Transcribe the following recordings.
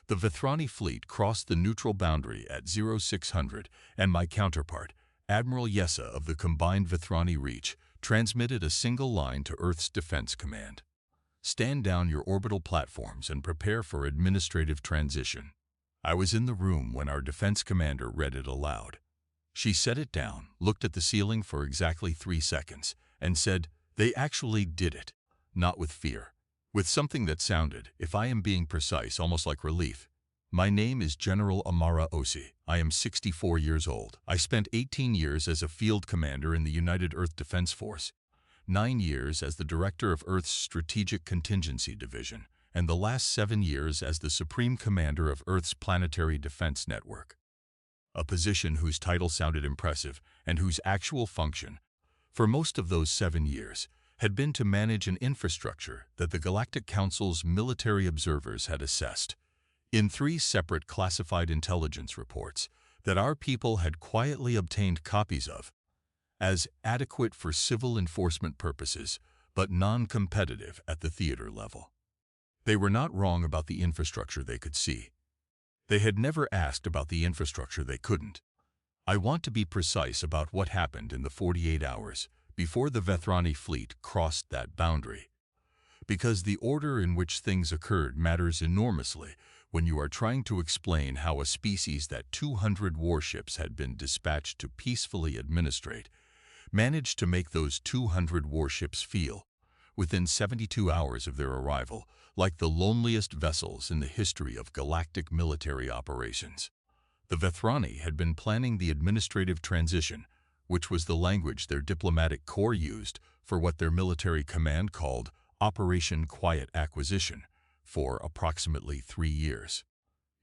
The Vethrani fleet crossed the neutral boundary at 0600, and my counterpart, Admiral Yessa of the combined Vethrani Reach, transmitted a single line to Earth's Defense Command. Stand down your orbital platforms and prepare for administrative transition. I was in the room when our defense commander read it aloud. She set it down, looked at the ceiling for exactly 3 seconds, and said, "They actually did it." Not with fear. With something that sounded, if I am being precise, almost like relief. "My name is General Amara Osei. I am 64 years old. I spent 18 years as a field commander in the United Earth Defense Force, 9 years as the director of Earth's Strategic Contingency Division, and the last 7 years as the Supreme Commander of Earth's Planetary Defense Network." A position whose title sounded impressive and whose actual function, for most of those 7 years, had been to manage an infrastructure that the Galactic Council's military observers had assessed, in 3 separate classified intelligence reports that our people had quietly obtained copies of, as adequate for civil enforcement purposes, but non-competitive at the theater level. They were not wrong about the infrastructure they could see. They had never asked about the infrastructure they couldn't. I want to be precise about what happened in the 48 hours before the Vethrani fleet crossed that boundary, because the order in which things occurred matters enormously when you are trying to explain how a species that 200 warships had been dispatched to peacefully administrate managed to make those 200 warships feel, within 72 hours of their arrival, like the loneliest vessels in the history of galactic military operations. The Vethrani had been planning the administrative transition, which was the language their diplomatic corps used for what their military command called Operation Quiet Acquisition, for approximately 3 years.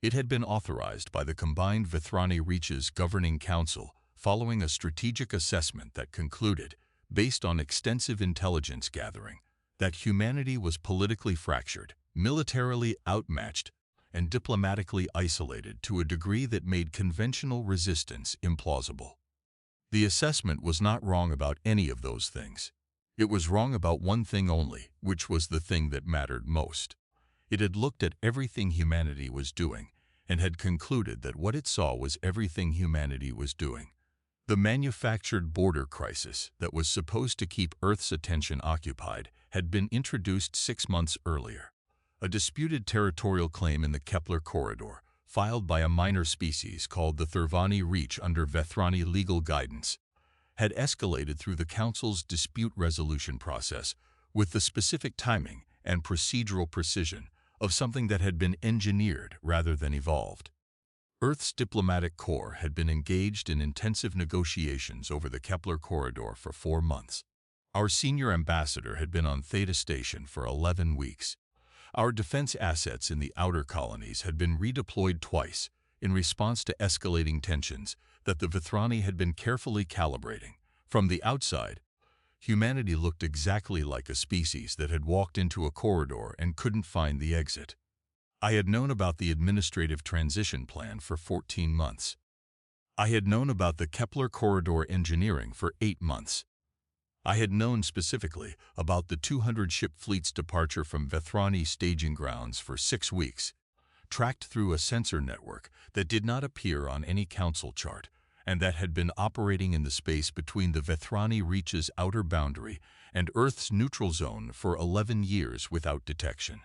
It had been authorized by the combined Vethrani Reach's Governing Council following a strategic assessment that concluded, based on extensive intelligence gathering, that humanity was politically fractured, militarily outmatched, and diplomatically isolated to a degree that made conventional resistance implausible. The assessment was not wrong about any of those things. It was wrong about one thing only, which was the thing that mattered most. It had looked at everything humanity was doing and had concluded that what it saw was everything humanity was doing. The manufactured border crisis that was supposed to keep Earth's attention occupied had been introduced 6 months earlier. A disputed territorial claim in the Kepler corridor, filed by a minor species called the Vethrani Reach under Vethrani legal guidance, had escalated through the Council's dispute resolution process with the specific timing and procedural precision of something that had been engineered rather than evolved. Earth's diplomatic corps had been engaged in intensive negotiations over the Kepler corridor for 4 months. Our senior ambassador had been on Theta Station for 11 weeks. Our defense assets in the outer colonies had been redeployed twice in response to escalating tensions that the Vethrani had been carefully calibrating. From the outside, humanity looked exactly like a species that had walked into a corridor and couldn't find the exit. I had known about the administrative transition plan for 14 months. I had known about the Kepler corridor engineering for 8 months. I had known specifically about the 200-ship fleet's departure from Vethrani staging grounds for 6 weeks, tracked through a sensor network that did not appear on any council chart, and that had been operating in the space between the Vethrani Reach's outer boundary and Earth's neutral zone for 11 years without detection.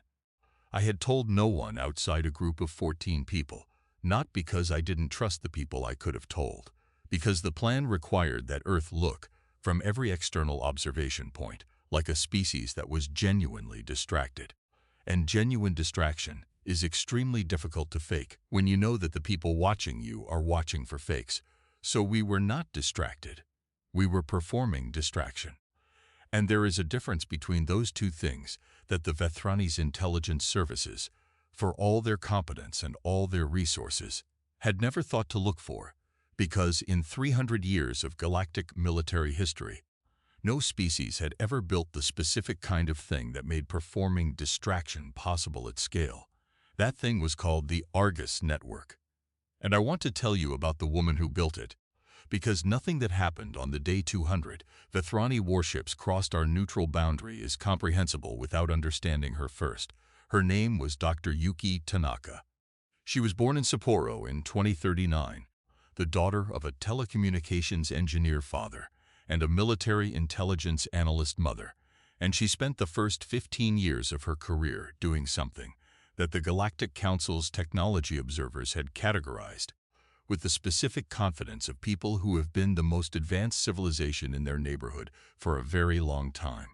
I had told no one outside a group of 14 people, not because I didn't trust the people I could have told, because the plan required that Earth look, from every external observation point, like a species that was genuinely distracted. And genuine distraction is extremely difficult to fake when you know that the people watching you are watching for fakes. So we were not distracted. We were performing distraction. And there is a difference between those two things that the Vethrani's intelligence services, for all their competence and all their resources, had never thought to look for, because in 300 years of galactic military history, no species had ever built the specific kind of thing that made performing distraction possible at scale. That thing was called the Argus Network. And I want to tell you about the woman who built it, because nothing that happened on the day 200 Vethrani warships crossed our neutral boundary is comprehensible without understanding her first. Her name was Dr. Yuki Tanaka. She was born in Sapporo in 2039, the daughter of a telecommunications engineer father and a military intelligence analyst mother, and she spent the first 15 years of her career doing something that the Galactic Council's technology observers had categorized with the specific confidence of people who have been the most advanced civilization in their neighborhood for a very long time,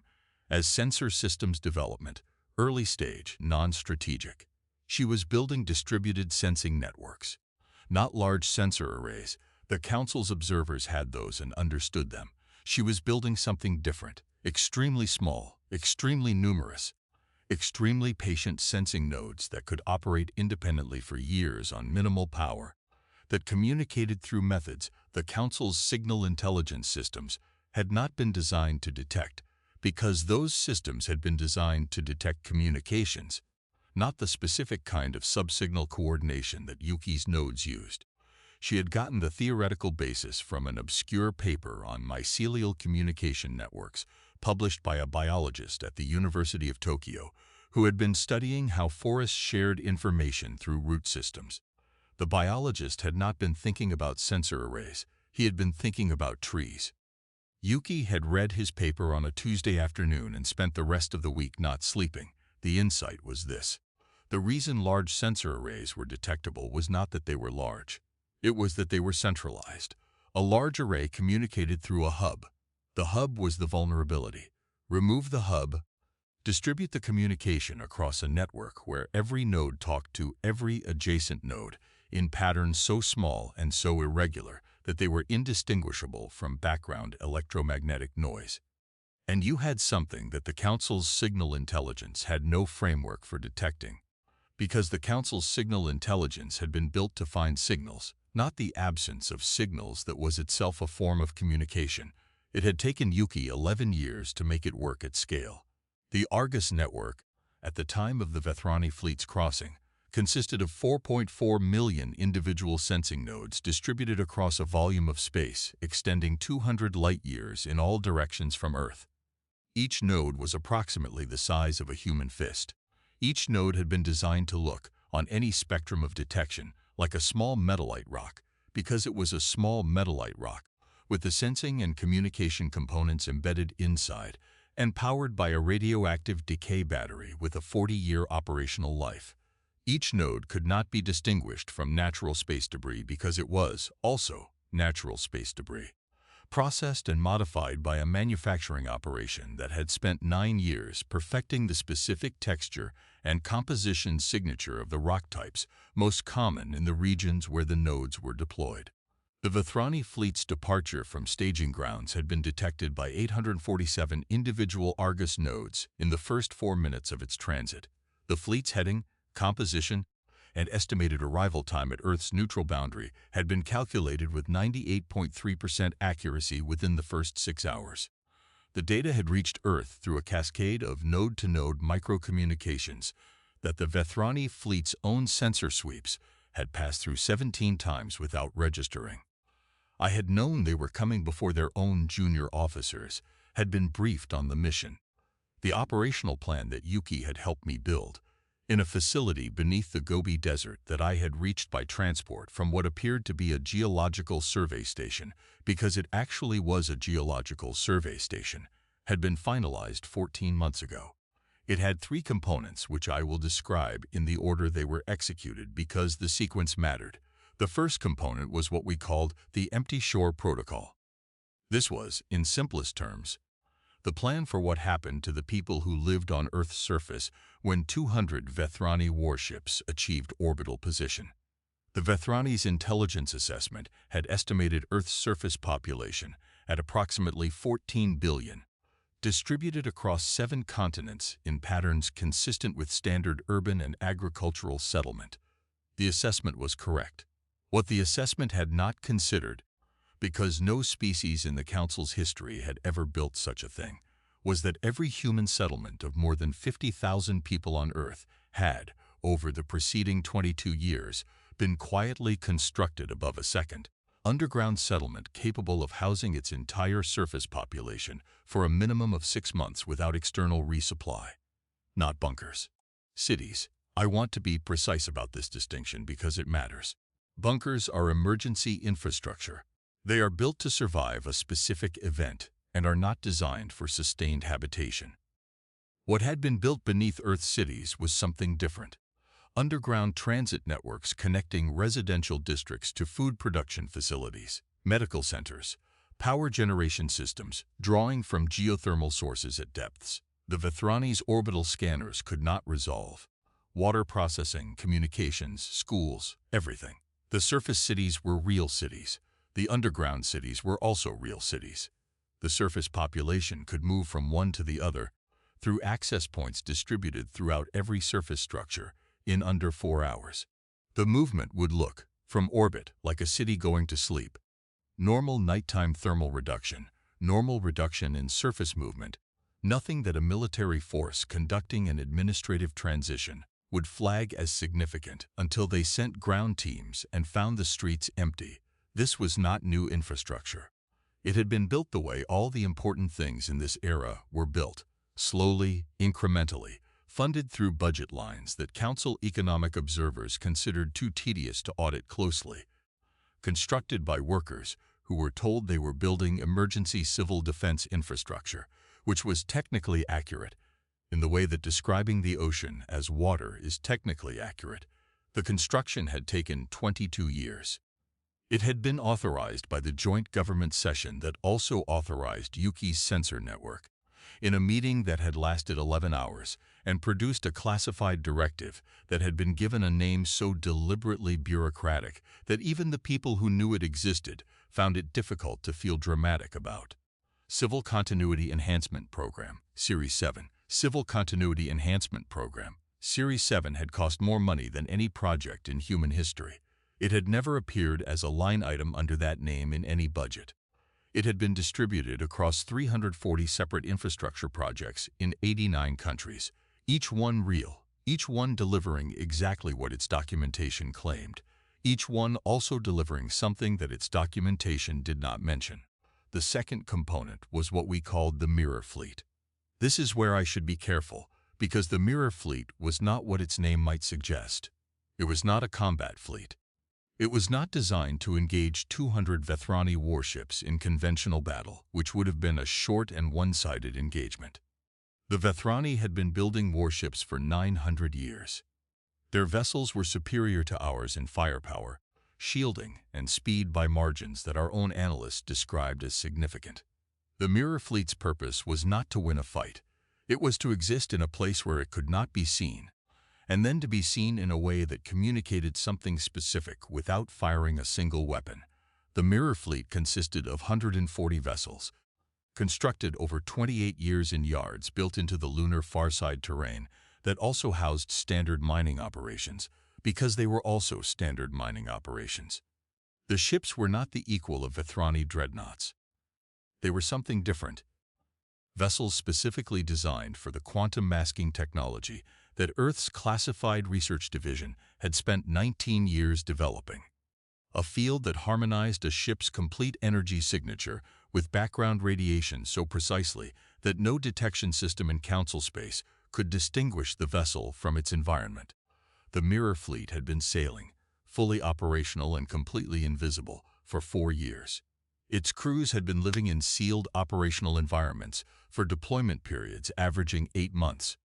as sensor systems development, early stage, non-strategic. She was building distributed sensing networks, not large sensor arrays. The Council's observers had those and understood them. She was building something different, extremely small, extremely numerous, extremely patient sensing nodes that could operate independently for years on minimal power, that communicated through methods the Council's signal intelligence systems had not been designed to detect, because those systems had been designed to detect communications, not the specific kind of subsignal coordination that Yuki's nodes used. She had gotten the theoretical basis from an obscure paper on mycelial communication networks published by a biologist at the University of Tokyo who had been studying how forests shared information through root systems. The biologist had not been thinking about sensor arrays. He had been thinking about trees. Yuki had read his paper on a Tuesday afternoon and spent the rest of the week not sleeping. The insight was this. The reason large sensor arrays were detectable was not that they were large. It was that they were centralized. A large array communicated through a hub. The hub was the vulnerability. Remove the hub, distribute the communication across a network where every node talked to every adjacent node in patterns so small and so irregular that they were indistinguishable from background electromagnetic noise. And you had something that the Council's signal intelligence had no framework for detecting, because the Council's signal intelligence had been built to find signals, not the absence of signals that was itself a form of communication. It had taken Yuki 11 years to make it work at scale. The Argus network, at the time of the Vethrani fleet's crossing, consisted of 4.4 million individual sensing nodes distributed across a volume of space extending 200 light-years in all directions from Earth. Each node was approximately the size of a human fist. Each node had been designed to look, on any spectrum of detection, like a small metallite rock, because it was a small metallite rock, with the sensing and communication components embedded inside, and powered by a radioactive decay battery with a 40-year operational life. Each node could not be distinguished from natural space debris because it was, also, natural space debris, processed and modified by a manufacturing operation that had spent 9 years perfecting the specific texture and composition signature of the rock types most common in the regions where the nodes were deployed. The Vethrani fleet's departure from staging grounds had been detected by 847 individual Argus nodes in the first 4 minutes of its transit. The fleet's heading, composition, and estimated arrival time at Earth's neutral boundary had been calculated with 98.3% accuracy within the first 6 hours. The data had reached Earth through a cascade of node-to-node microcommunications that the Vethrani fleet's own sensor sweeps had passed through 17 times without registering. I had known they were coming before their own junior officers had been briefed on the mission, the operational plan that Yuki had helped me build, in a facility beneath the Gobi Desert that I had reached by transport from what appeared to be a geological survey station, because it actually was a geological survey station, had been finalized 14 months ago. It had 3 components which I will describe in the order they were executed because the sequence mattered. The first component was what we called the Empty Shore Protocol. This was, in simplest terms, the plan for what happened to the people who lived on Earth's surface when 200 Vethrani warships achieved orbital position. The Vethrani's intelligence assessment had estimated Earth's surface population at approximately 14 billion, distributed across 7 continents in patterns consistent with standard urban and agricultural settlement. The assessment was correct. What the assessment had not considered, because no species in the Council's history had ever built such a thing, was that every human settlement of more than 50,000 people on Earth had, over the preceding 22 years, been quietly constructed above a second, underground settlement capable of housing its entire surface population for a minimum of 6 months without external resupply. Not bunkers, cities, I want to be precise about this distinction because it matters. Bunkers are emergency infrastructure. They are built to survive a specific event and are not designed for sustained habitation. What had been built beneath Earth's cities was something different. Underground transit networks connecting residential districts to food production facilities, medical centers, power generation systems, drawing from geothermal sources at depths the Vethrani's orbital scanners could not resolve. Water processing, communications, schools, everything. The surface cities were real cities. The underground cities were also real cities. The surface population could move from one to the other through access points distributed throughout every surface structure in under 4 hours. The movement would look, from orbit, like a city going to sleep. Normal nighttime thermal reduction, normal reduction in surface movement, nothing that a military force conducting an administrative transition would flag as significant until they sent ground teams and found the streets empty. This was not new infrastructure. It had been built the way all the important things in this era were built, slowly, incrementally, funded through budget lines that Council economic observers considered too tedious to audit closely. Constructed by workers who were told they were building emergency civil defense infrastructure, which was technically accurate, in the way that describing the ocean as water is technically accurate. The construction had taken 22 years. It had been authorized by the joint government session that also authorized Yuki's sensor network, in a meeting that had lasted 11 hours and produced a classified directive that had been given a name so deliberately bureaucratic that even the people who knew it existed found it difficult to feel dramatic about. Civil Continuity Enhancement Program, Series 7. Civil Continuity Enhancement Program, Series 7 had cost more money than any project in human history. It had never appeared as a line item under that name in any budget. It had been distributed across 340 separate infrastructure projects in 89 countries, each one real, each one delivering exactly what its documentation claimed, each one also delivering something that its documentation did not mention. The second component was what we called the mirror fleet. This is where I should be careful, because the mirror fleet was not what its name might suggest. It was not a combat fleet. It was not designed to engage 200 Vethrani warships in conventional battle, which would have been a short and one-sided engagement. The Vethrani had been building warships for 900 years. Their vessels were superior to ours in firepower, shielding, and speed by margins that our own analysts described as significant. The mirror fleet's purpose was not to win a fight. It was to exist in a place where it could not be seen, and then to be seen in a way that communicated something specific without firing a single weapon. The mirror fleet consisted of 140 vessels, constructed over 28 years in yards built into the lunar farside terrain that also housed standard mining operations, because they were also standard mining operations. The ships were not the equal of Vethrani dreadnoughts. They were something different. Vessels specifically designed for the quantum masking technology that Earth's Classified Research Division had spent 19 years developing. A field that harmonized a ship's complete energy signature with background radiation so precisely that no detection system in Council space could distinguish the vessel from its environment. The mirror fleet had been sailing, fully operational and completely invisible, for 4 years. Its crews had been living in sealed operational environments for deployment periods averaging 8 months,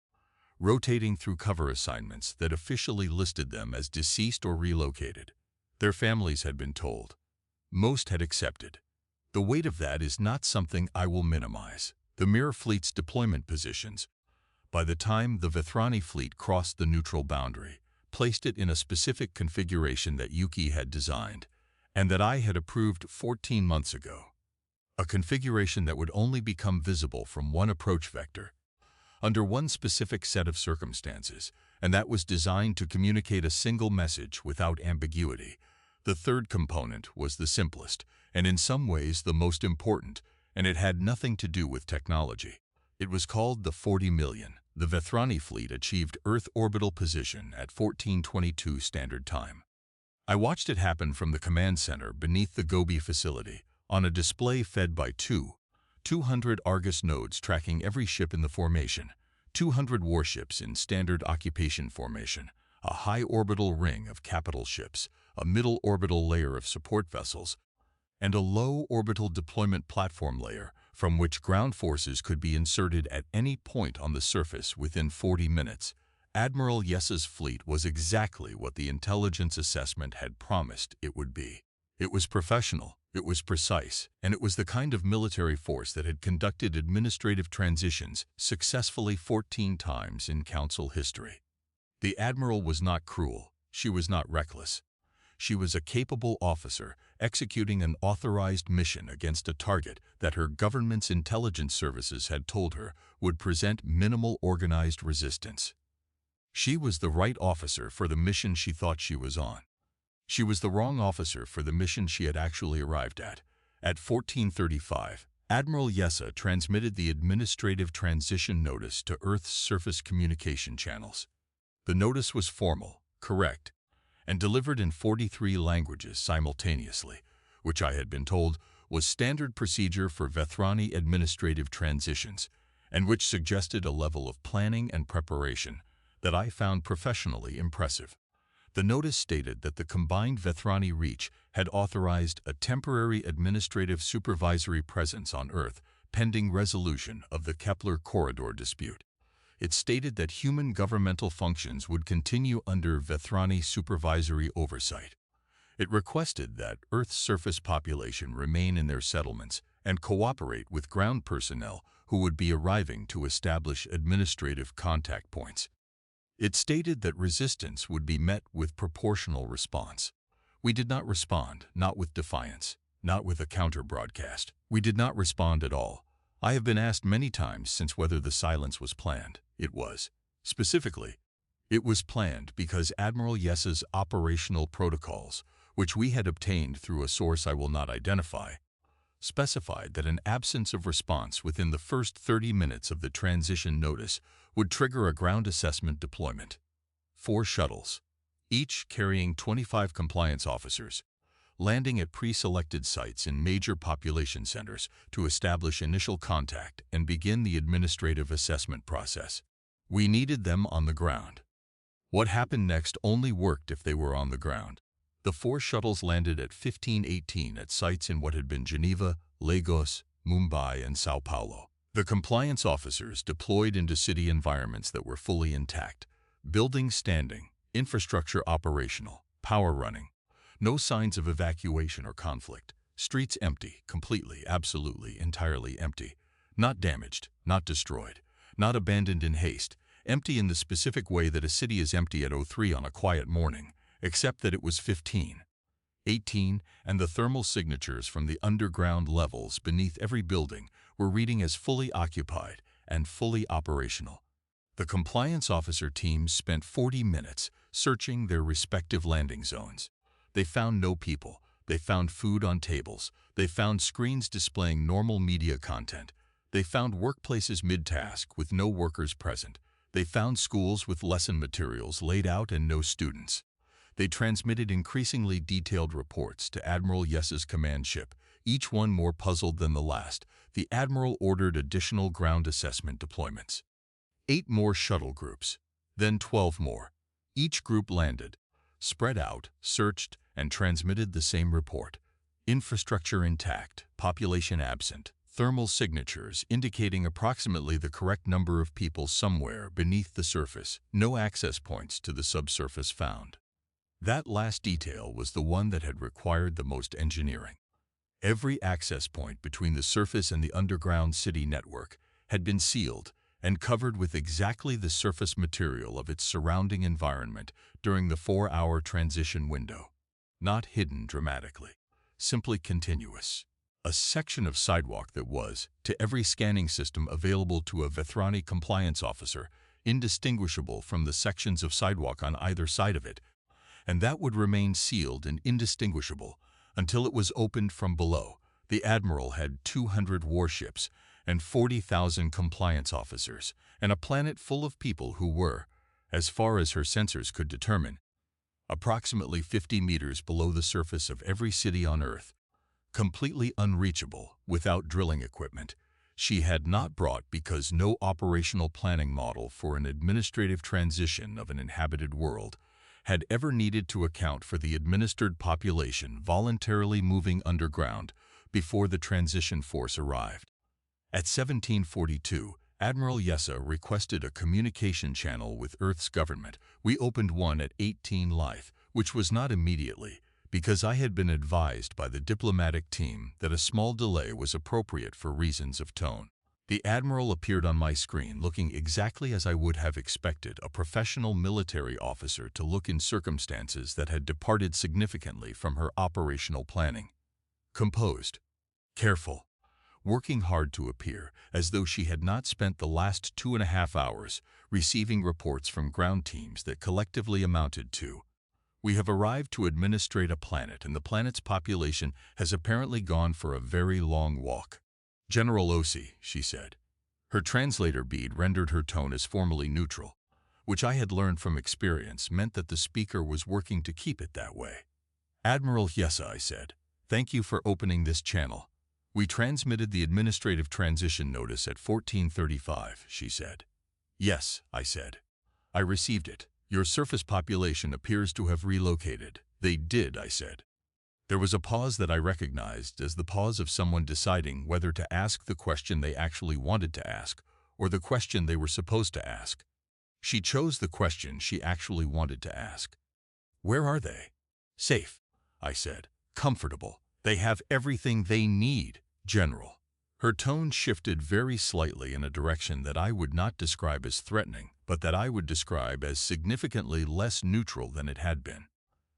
rotating through cover assignments that officially listed them as deceased or relocated. Their families had been told. Most had accepted. The weight of that is not something I will minimize. The mirror fleet's deployment positions, by the time the Vethrani fleet crossed the neutral boundary, placed it in a specific configuration that Yuki had designed, and that I had approved 14 months ago. A configuration that would only become visible from one approach vector, under one specific set of circumstances, and that was designed to communicate a single message without ambiguity. The third component was the simplest, and in some ways the most important, and it had nothing to do with technology. It was called the 40 million. The Vethrani fleet achieved Earth orbital position at 1422 Standard Time. I watched it happen from the command center beneath the Gobi facility, on a display fed by 200 Argus nodes tracking every ship in the formation, 200 warships in standard occupation formation, a high orbital ring of capital ships, a middle orbital layer of support vessels, and a low orbital deployment platform layer from which ground forces could be inserted at any point on the surface within 40 minutes. Admiral Yessa's fleet was exactly what the intelligence assessment had promised it would be. It was professional, it was precise, and it was the kind of military force that had conducted administrative transitions successfully 14 times in Council history. The Admiral was not cruel, she was not reckless. She was a capable officer executing an authorized mission against a target that her government's intelligence services had told her would present minimal organized resistance. She was the right officer for the mission she thought she was on. She was the wrong officer for the mission she had actually arrived at. At 1435, Admiral Yessa transmitted the administrative transition notice to Earth's surface communication channels. The notice was formal, correct, and delivered in 43 languages simultaneously, which I had been told was standard procedure for Vethrani administrative transitions, and which suggested a level of planning and preparation that I found professionally impressive. The notice stated that the combined Vethrani Reach had authorized a temporary administrative supervisory presence on Earth pending resolution of the Kepler corridor dispute. It stated that human governmental functions would continue under Vethrani supervisory oversight. It requested that Earth's surface population remain in their settlements and cooperate with ground personnel who would be arriving to establish administrative contact points. It stated that resistance would be met with proportional response. We did not respond, not with defiance, not with a counter-broadcast. We did not respond at all. I have been asked many times since whether the silence was planned. It was. Specifically, it was planned because Admiral Yessa's operational protocols, which we had obtained through a source I will not identify, specified that an absence of response within the first 30 minutes of the transition notice would trigger a ground assessment deployment. 4 shuttles, each carrying 25 compliance officers, landing at pre-selected sites in major population centers to establish initial contact and begin the administrative assessment process. We needed them on the ground. What happened next only worked if they were on the ground. The 4 shuttles landed at 15:18 at sites in what had been Geneva, Lagos, Mumbai, and Sao Paulo. The compliance officers deployed into city environments that were fully intact, buildings standing, infrastructure operational, power running. No signs of evacuation or conflict. Streets empty, completely, absolutely, entirely empty. Not damaged, not destroyed, not abandoned in haste, empty in the specific way that a city is empty at 03 on a quiet morning, except that it was 15:18, and the thermal signatures from the underground levels beneath every building were reading as fully occupied and fully operational. The compliance officer teams spent 40 minutes searching their respective landing zones. They found no people. They found food on tables. They found screens displaying normal media content. They found workplaces mid-task with no workers present. They found schools with lesson materials laid out and no students. They transmitted increasingly detailed reports to Admiral Yessa's command ship, each one more puzzled than the last. The Admiral ordered additional ground assessment deployments. 8 more shuttle groups, then 12 more. Each group landed, spread out, searched, and transmitted the same report. Infrastructure intact, population absent, thermal signatures indicating approximately the correct number of people somewhere beneath the surface, no access points to the subsurface found. That last detail was the one that had required the most engineering. Every access point between the surface and the underground city network had been sealed and covered with exactly the surface material of its surrounding environment during the 4-hour transition window. Not hidden dramatically, simply continuous. A section of sidewalk that was, to every scanning system available to a Vethrani compliance officer, indistinguishable from the sections of sidewalk on either side of it, and that would remain sealed and indistinguishable until it was opened from below. The Admiral had 200 warships and 40,000 compliance officers, and a planet full of people who were, as far as her sensors could determine, approximately 50 meters below the surface of every city on Earth, completely unreachable without drilling equipment. She had not brought because no operational planning model for an administrative transition of an inhabited world had ever needed to account for the administered population voluntarily moving underground before the transition force arrived. At 1742, Admiral Yessa requested a communication channel with Earth's government. We opened one at 18 Lithe, which was not immediately, because I had been advised by the diplomatic team that a small delay was appropriate for reasons of tone. The Admiral appeared on my screen looking exactly as I would have expected a professional military officer to look in circumstances that had departed significantly from her operational planning. Composed, careful, working hard to appear as though she had not spent the last 2.5 hours receiving reports from ground teams that collectively amounted to, "We have arrived to administrate a planet, and the planet's population has apparently gone for a very long walk." "General Osei," she said. Her translator bead rendered her tone as formally neutral, which I had learned from experience meant that the speaker was working to keep it that way. "Admiral Yessa," I said, "thank you for opening this channel. We transmitted the administrative transition notice at 1435, she said. "Yes," I said. "I received it. Your surface population appears to have relocated." "They did," I said. There was a pause that I recognized as the pause of someone deciding whether to ask the question they actually wanted to ask or the question they were supposed to ask. She chose the question she actually wanted to ask. "Where are they?" "Safe," I said. "Comfortable. They have everything they need, General." Her tone shifted very slightly in a direction that I would not describe as threatening, but that I would describe as significantly less neutral than it had been.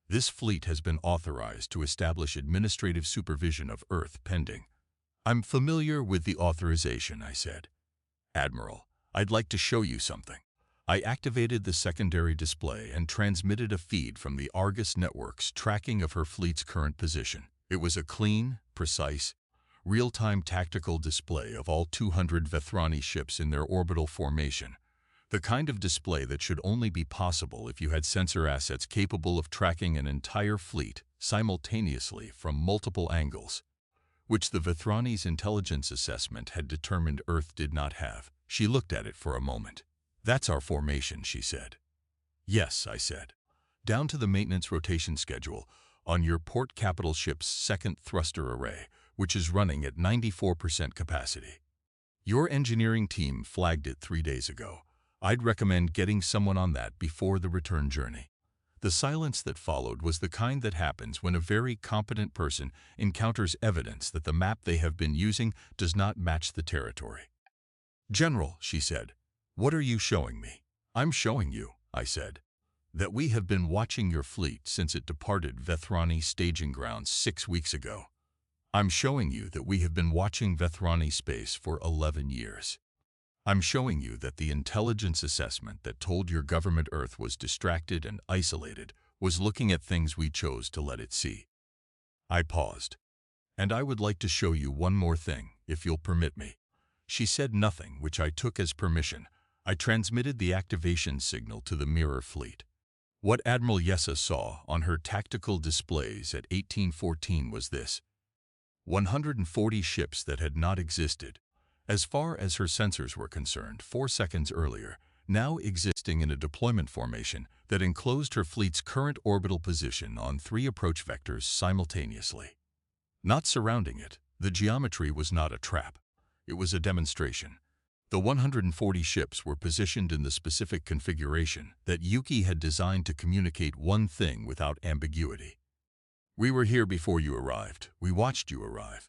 "This fleet has been authorized to establish administrative supervision of Earth pending." "I'm familiar with the authorization," I said. "Admiral, I'd like to show you something." I activated the secondary display and transmitted a feed from the Argus network's tracking of her fleet's current position. It was a clean, precise, real-time tactical display of all 200 Vethrani ships in their orbital formation, the kind of display that should only be possible if you had sensor assets capable of tracking an entire fleet simultaneously from multiple angles, which the Vethrani's intelligence assessment had determined Earth did not have. She looked at it for a moment. "That's our formation," she said. "Yes," I said. "Down to the maintenance rotation schedule on your port capital ship's second thruster array, which is running at 94% capacity. Your engineering team flagged it 3 days ago. I'd recommend getting someone on that before the return journey." The silence that followed was the kind that happens when a very competent person encounters evidence that the map they have been using does not match the territory. "General," she said, "what are you showing me?" "I'm showing you," I said, "that we have been watching your fleet since it departed Vethrani staging grounds 6 weeks ago. I'm showing you that we have been watching Vethrani space for 11 years. I'm showing you that the intelligence assessment that told your government Earth was distracted and isolated was looking at things we chose to let it see." I paused. "And I would like to show you one more thing, if you'll permit me." She said nothing, which I took as permission. I transmitted the activation signal to the mirror fleet. What Admiral Yessa saw on her tactical displays at 1814 was this: 140 ships that had not existed, as far as her sensors were concerned 4 seconds earlier, now existing in a deployment formation that enclosed her fleet's current orbital position on 3 approach vectors simultaneously. Not surrounding it, the geometry was not a trap. It was a demonstration. The 140 ships were positioned in the specific configuration that Yuki had designed to communicate one thing without ambiguity. "We were here before you arrived. We watched you arrive.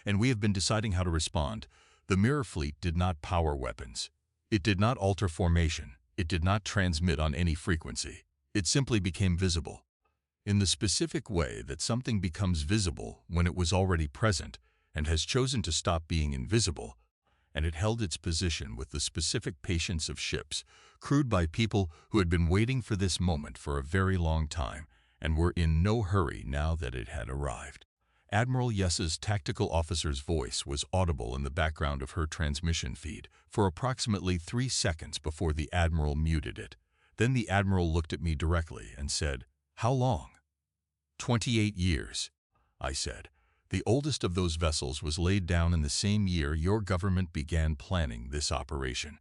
And we have been deciding how to respond." The mirror fleet did not power weapons. It did not alter formation. It did not transmit on any frequency. It simply became visible. In the specific way that something becomes visible when it was already present and has chosen to stop being invisible, and it held its position with the specific patience of ships, crewed by people who had been waiting for this moment for a very long time and were in no hurry now that it had arrived. Admiral Yessa's tactical officer's voice was audible in the background of her transmission feed for approximately 3 seconds before the Admiral muted it. Then the Admiral looked at me directly and said, "How long?" 28 years, I said. "The oldest of those vessels was laid down in the same year your government began planning this operation."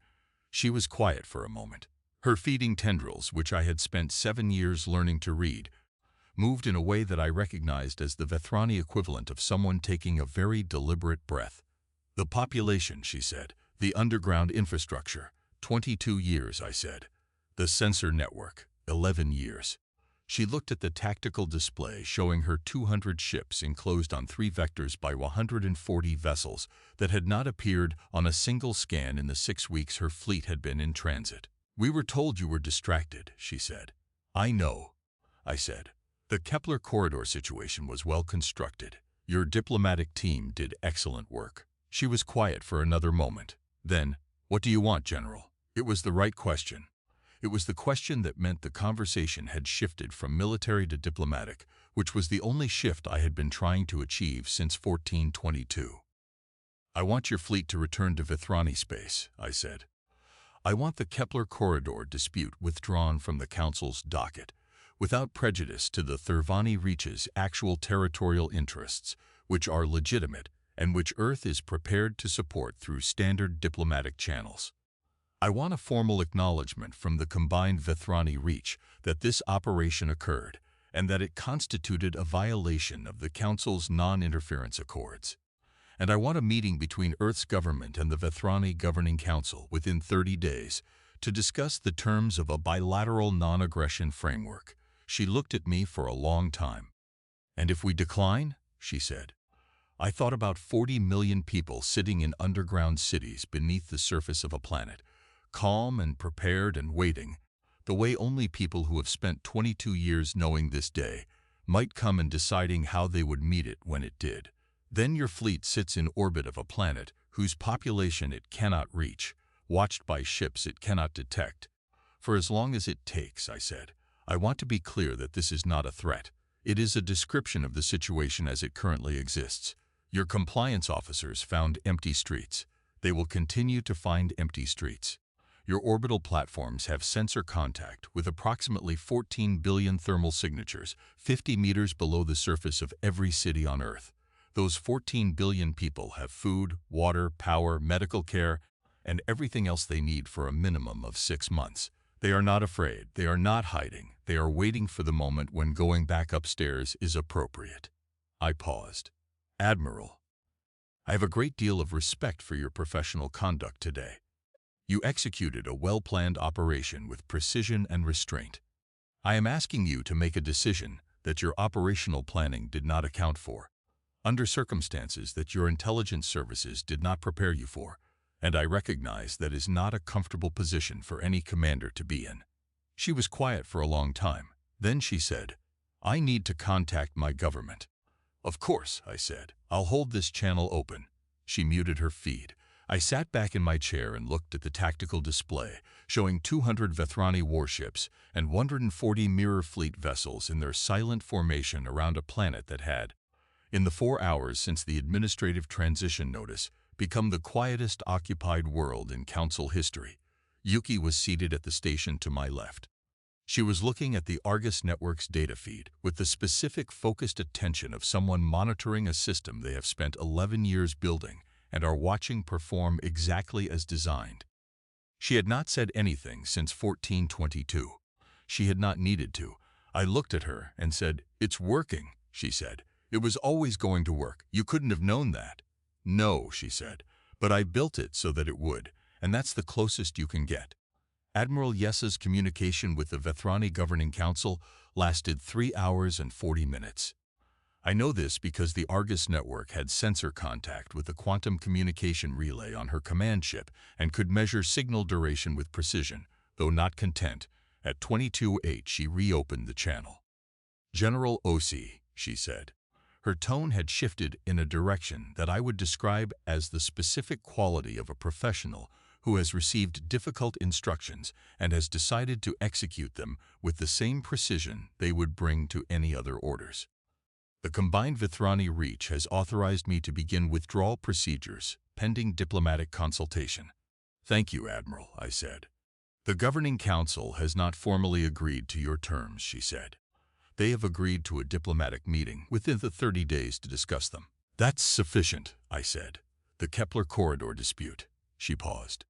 She was quiet for a moment. Her feeding tendrils, which I had spent 7 years learning to read, moved in a way that I recognized as the Vethrani equivalent of someone taking a very deliberate breath. The population, she said. The underground infrastructure, 22 years, I said. The sensor network, 11 years. She looked at the tactical display showing her 200 ships enclosed on 3 vectors by 140 vessels that had not appeared on a single scan in the 6 weeks her fleet had been in transit. We were told you were distracted, she said. I know, I said. The Kepler corridor situation was well constructed. Your diplomatic team did excellent work. She was quiet for another moment. Then, what do you want, General? It was the right question. It was the question that meant the conversation had shifted from military to diplomatic, which was the only shift I had been trying to achieve since 1422. I want your fleet to return to Vethrani space, I said. I want the Kepler corridor dispute withdrawn from the Council's docket, without prejudice to the Thervani Reach's actual territorial interests, which are legitimate and which Earth is prepared to support through standard diplomatic channels. I want a formal acknowledgement from the combined Vethrani Reach that this operation occurred and that it constituted a violation of the Council's non-interference accords. And I want a meeting between Earth's government and the Vethrani Governing Council within 30 days to discuss the terms of a bilateral non-aggression framework. She looked at me for a long time. And if we decline, she said. I thought about 40 million people sitting in underground cities beneath the surface of a planet, calm and prepared and waiting, the way only people who have spent 22 years knowing this day might come and deciding how they would meet it when it did. Then your fleet sits in orbit of a planet whose population it cannot reach, watched by ships it cannot detect. For as long as it takes, I said. I want to be clear that this is not a threat. It is a description of the situation as it currently exists. Your compliance officers found empty streets. They will continue to find empty streets. Your orbital platforms have sensor contact with approximately 14 billion thermal signatures, 50 meters below the surface of every city on Earth. Those 14 billion people have food, water, power, medical care, and everything else they need for a minimum of 6 months. They are not afraid. They are not hiding. They are waiting for the moment when going back upstairs is appropriate. I paused. Admiral, I have a great deal of respect for your professional conduct today. You executed a well-planned operation with precision and restraint. I am asking you to make a decision that your operational planning did not account for, under circumstances that your intelligence services did not prepare you for, and I recognize that is not a comfortable position for any commander to be in. She was quiet for a long time. Then she said, I need to contact my government. Of course, I said. I'll hold this channel open. She muted her feed. I sat back in my chair and looked at the tactical display, showing 200 Vethrani warships and 140 mirror fleet vessels in their silent formation around a planet that had, in the 4 hours since the administrative transition notice, become the quietest occupied world in Council history. Yuki was seated at the station to my left. She was looking at the Argus Network's data feed with the specific focused attention of someone monitoring a system they have spent 11 years building and are watching perform exactly as designed. She had not said anything since 1422. She had not needed to. I looked at her and said, It's working, she said. It was always going to work. You couldn't have known that. No, she said, but I built it so that it would, and that's the closest you can get. Admiral Yessa's communication with the Vethrani Governing Council lasted 3 hours and 40 minutes. I know this because the Argus Network had sensor contact with the quantum communication relay on her command ship and could measure signal duration with precision, though not content. At 22:08 she reopened the channel. General Osei, she said. Her tone had shifted in a direction that I would describe as the specific quality of a professional who has received difficult instructions and has decided to execute them with the same precision they would bring to any other orders. The combined Vethrani Reach has authorized me to begin withdrawal procedures, pending diplomatic consultation. Thank you, Admiral, I said. The Governing Council has not formally agreed to your terms, she said. They have agreed to a diplomatic meeting within the 30 days to discuss them. That's sufficient, I said. The Kepler corridor dispute. She paused.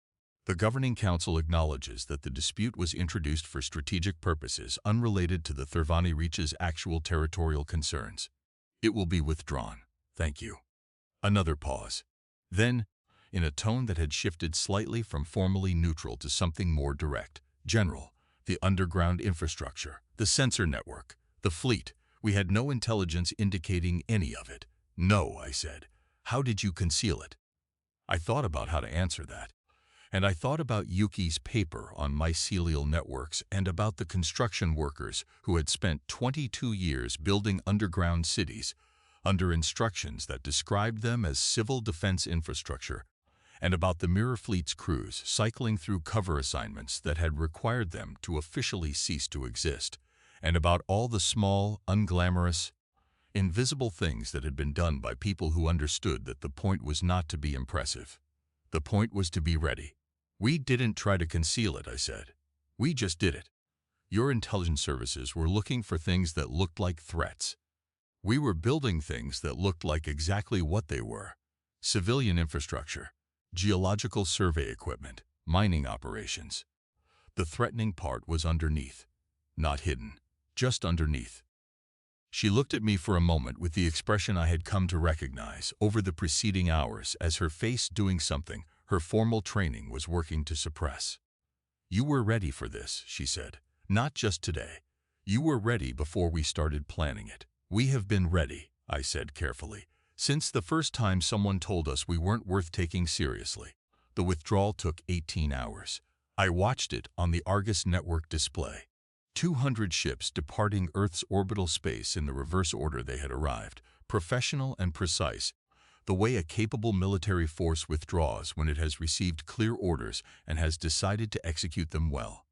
The Governing Council acknowledges that the dispute was introduced for strategic purposes unrelated to the Vethrani Reach's actual territorial concerns. It will be withdrawn. Thank you. Another pause. Then, in a tone that had shifted slightly from formally neutral to something more direct, General, the underground infrastructure, the sensor network, the fleet, we had no intelligence indicating any of it. No, I said. How did you conceal it? I thought about how to answer that. And I thought about Yuki's paper on mycelial networks and about the construction workers who had spent 22 years building underground cities under instructions that described them as civil defense infrastructure, and about the Mirror Fleet's crews cycling through cover assignments that had required them to officially cease to exist, and about all the small, unglamorous, invisible things that had been done by people who understood that the point was not to be impressive. The point was to be ready. We didn't try to conceal it, I said. We just did it. Your intelligence services were looking for things that looked like threats. We were building things that looked like exactly what they were: civilian infrastructure, geological survey equipment, mining operations. The threatening part was underneath, not hidden, just underneath. She looked at me for a moment with the expression I had come to recognize over the preceding hours as her face doing something her formal training was working to suppress. You were ready for this, she said. Not just today. You were ready before we started planning it. We have been ready, I said carefully, since the first time someone told us we weren't worth taking seriously. The withdrawal took 18 hours. I watched it on the Argus network display. 200 ships departing Earth's orbital space in the reverse order they had arrived, professional and precise, the way a capable military force withdraws when it has received clear orders and has decided to execute them well.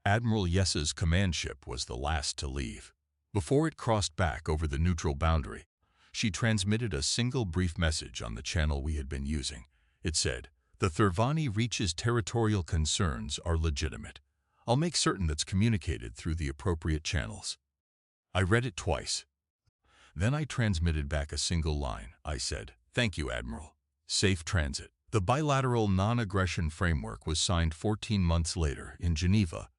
Admiral Yessa's command ship was the last to leave. Before it crossed back over the neutral boundary, she transmitted a single brief message on the channel we had been using. It said, "The Vethrani Reach's territorial concerns are legitimate. I'll make certain that's communicated through the appropriate channels." I read it twice. Then I transmitted back a single line. I said, "Thank you, Admiral. Safe transit." The bilateral non-aggression framework was signed 14 months later in Geneva,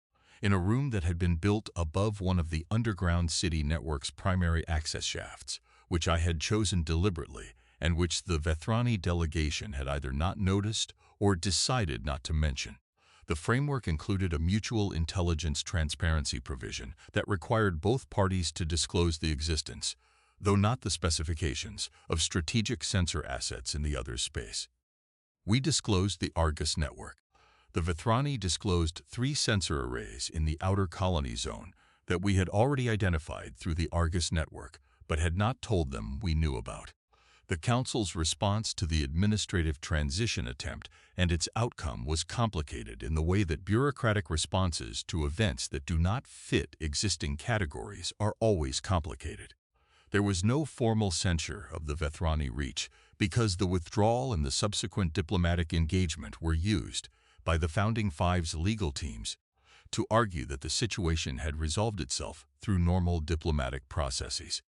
in a room that had been built above one of the underground city network's primary access shafts, which I had chosen deliberately and which the Vethrani delegation had either not noticed or decided not to mention. The framework included a mutual intelligence transparency provision that required both parties to disclose the existence, though not the specifications, of strategic sensor assets in the other's space. We disclosed the Argus network. The Vethrani disclosed 3 sensor arrays in the outer colony zone that we had already identified through the Argus network, but had not told them we knew about. The Council's response to the administrative transition attempt and its outcome was complicated in the way that bureaucratic responses to events that do not fit existing categories are always complicated. There was no formal censure of the Vethrani Reach because the withdrawal and the subsequent diplomatic engagement were used by the Founding Five's legal teams to argue that the situation had resolved itself through normal diplomatic processes.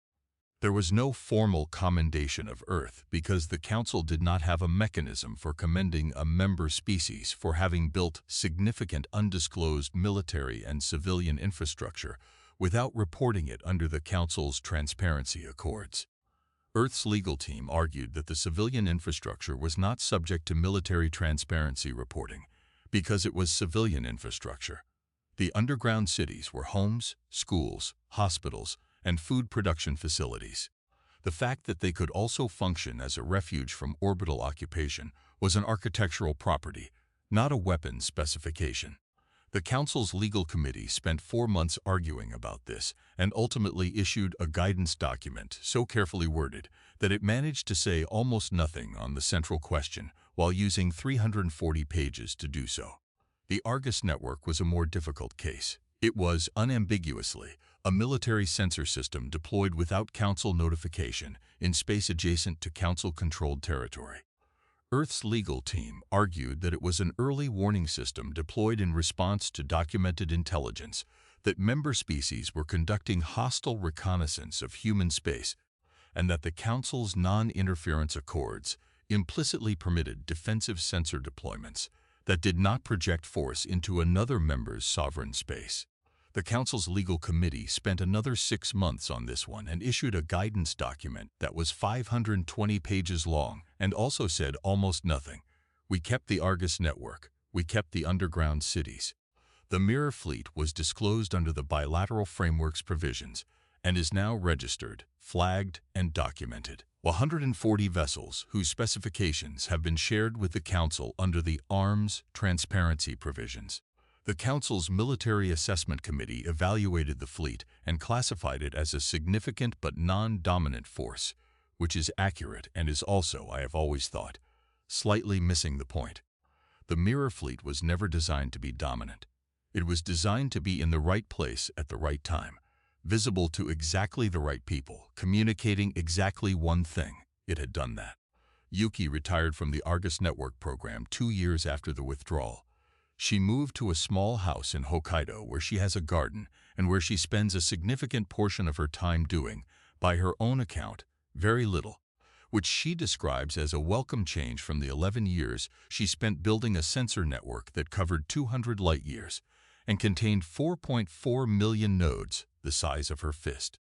There was no formal commendation of Earth because the Council did not have a mechanism for commending a member species for having built significant undisclosed military and civilian infrastructure without reporting it under the Council's transparency accords. Earth's legal team argued that the civilian infrastructure was not subject to military transparency reporting because it was civilian infrastructure. The underground cities were homes, schools, hospitals, and food production facilities. The fact that they could also function as a refuge from orbital occupation was an architectural property, not a weapons specification. The Council's legal committee spent 4 months arguing about this and ultimately issued a guidance document so carefully worded that it managed to say almost nothing on the central question while using 340 pages to do so. The Argus network was a more difficult case. It was, unambiguously, a military sensor system deployed without Council notification in space adjacent to Council-controlled territory. Earth's legal team argued that it was an early warning system deployed in response to documented intelligence that member species were conducting hostile reconnaissance of human space and that the Council's non-interference accords implicitly permitted defensive sensor deployments that did not project force into another member's sovereign space. The Council's legal committee spent another 6 months on this one and issued a guidance document that was 520 pages long and also said almost nothing. We kept the Argus network. We kept the underground cities. The Mirror Fleet was disclosed under the bilateral framework's provisions and is now registered, flagged, and documented. 140 vessels whose specifications have been shared with the Council under the Arms Transparency provisions. The Council's Military Assessment Committee evaluated the fleet and classified it as a significant but non-dominant force, which is accurate and is also, I have always thought, slightly missing the point. The Mirror Fleet was never designed to be dominant. It was designed to be in the right place at the right time, visible to exactly the right people, communicating exactly one thing. It had done that. Yuki retired from the Argus Network program 2 years after the withdrawal. She moved to a small house in Hokkaido where she has a garden and where she spends a significant portion of her time doing, by her own account, very little, which she describes as a welcome change from the 11 years she spent building a sensor network that covered 200 light-years and contained 4.4 million nodes, the size of her fist.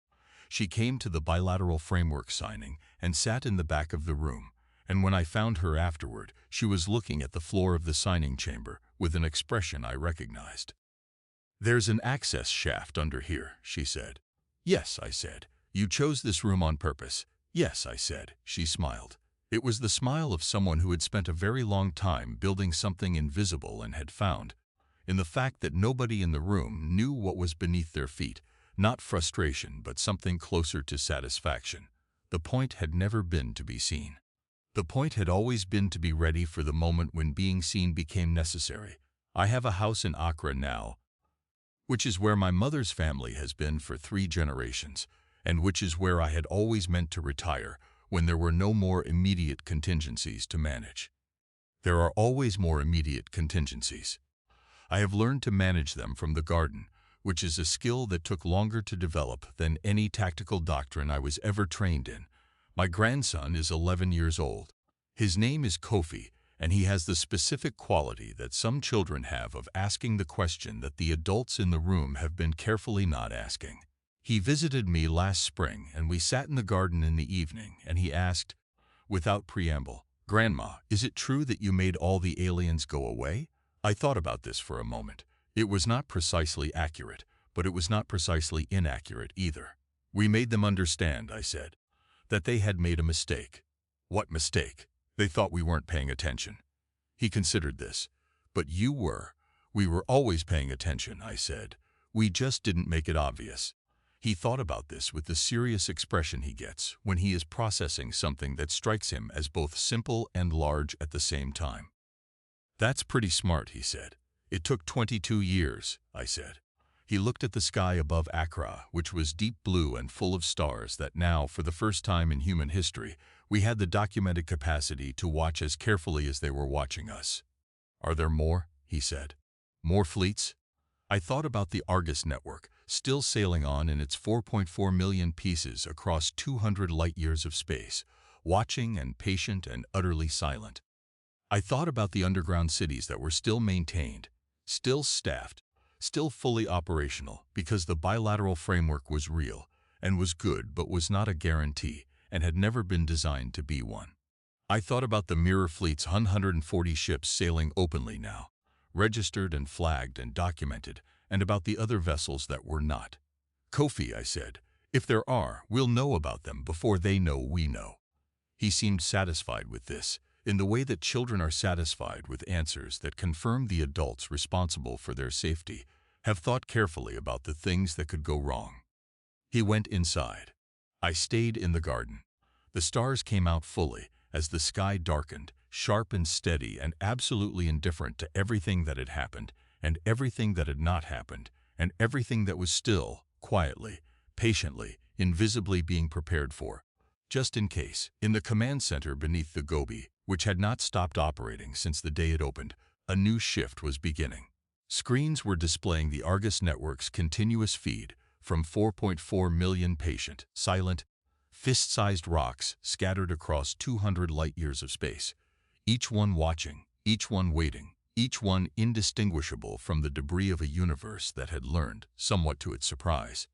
She came to the bilateral framework signing and sat in the back of the room, and when I found her afterward, she was looking at the floor of the signing chamber with an expression I recognized. "There's an access shaft under here," she said. "Yes," I said. "You chose this room on purpose." "Yes," I said. She smiled. It was the smile of someone who had spent a very long time building something invisible and had found, in the fact that nobody in the room knew what was beneath their feet, not frustration but something closer to satisfaction. The point had never been to be seen. The point had always been to be ready for the moment when being seen became necessary. I have a house in Accra now, which is where my mother's family has been for 3 generations, and which is where I had always meant to retire when there were no more immediate contingencies to manage. There are always more immediate contingencies. I have learned to manage them from the garden, which is a skill that took longer to develop than any tactical doctrine I was ever trained in. My grandson is 11 years old. His name is Kofi, and he has the specific quality that some children have of asking the question that the adults in the room have been carefully not asking. He visited me last spring, and we sat in the garden in the evening, and he asked, without preamble, "Grandma, is it true that you made all the aliens go away?" I thought about this for a moment. It was not precisely accurate, but it was not precisely inaccurate either. "We made them understand," I said, "that they had made a mistake." "What mistake?" "They thought we weren't paying attention." He considered this. "But you were." "We were always paying attention," I said. "We just didn't make it obvious." He thought about this with the serious expression he gets when he is processing something that strikes him as both simple and large at the same time. "That's pretty smart," he said. "It took 22 years, I said. He looked at the sky above Accra, which was deep blue and full of stars that now, for the first time in human history, we had the documented capacity to watch as carefully as they were watching us. "Are there more?" he said. "More fleets?" I thought about the Argus network, still sailing on in its 4.4 million pieces across 200 light-years of space, watching and patient and utterly silent. I thought about the underground cities that were still maintained, still staffed, still fully operational, because the bilateral framework was real and was good but was not a guarantee and had never been designed to be one. I thought about the Mirror Fleet's 140 ships sailing openly now, registered and flagged and documented, and about the other vessels that were not. "Kofi," I said, "if there are, we'll know about them before they know we know." He seemed satisfied with this, in the way that children are satisfied with answers that confirm the adults responsible for their safety have thought carefully about the things that could go wrong. He went inside. I stayed in the garden. The stars came out fully as the sky darkened, sharp and steady and absolutely indifferent to everything that had happened and everything that had not happened and everything that was still, quietly, patiently, invisibly being prepared for, just in case. In the command center beneath the Gobi, which had not stopped operating since the day it opened, a new shift was beginning. Screens were displaying the Argus network's continuous feed from 4.4 million patient, silent, fist-sized rocks scattered across 200 light-years of space, each one watching, each one waiting, each one indistinguishable from the debris of a universe that had learned, somewhat to its surprise,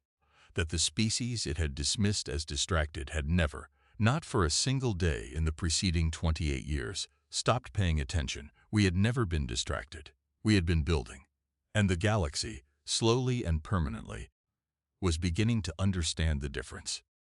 that the species it had dismissed as distracted had never, not for a single day in the preceding 28 years, stopped paying attention. We had never been distracted. We had been building. And the galaxy, slowly and permanently, was beginning to understand the difference.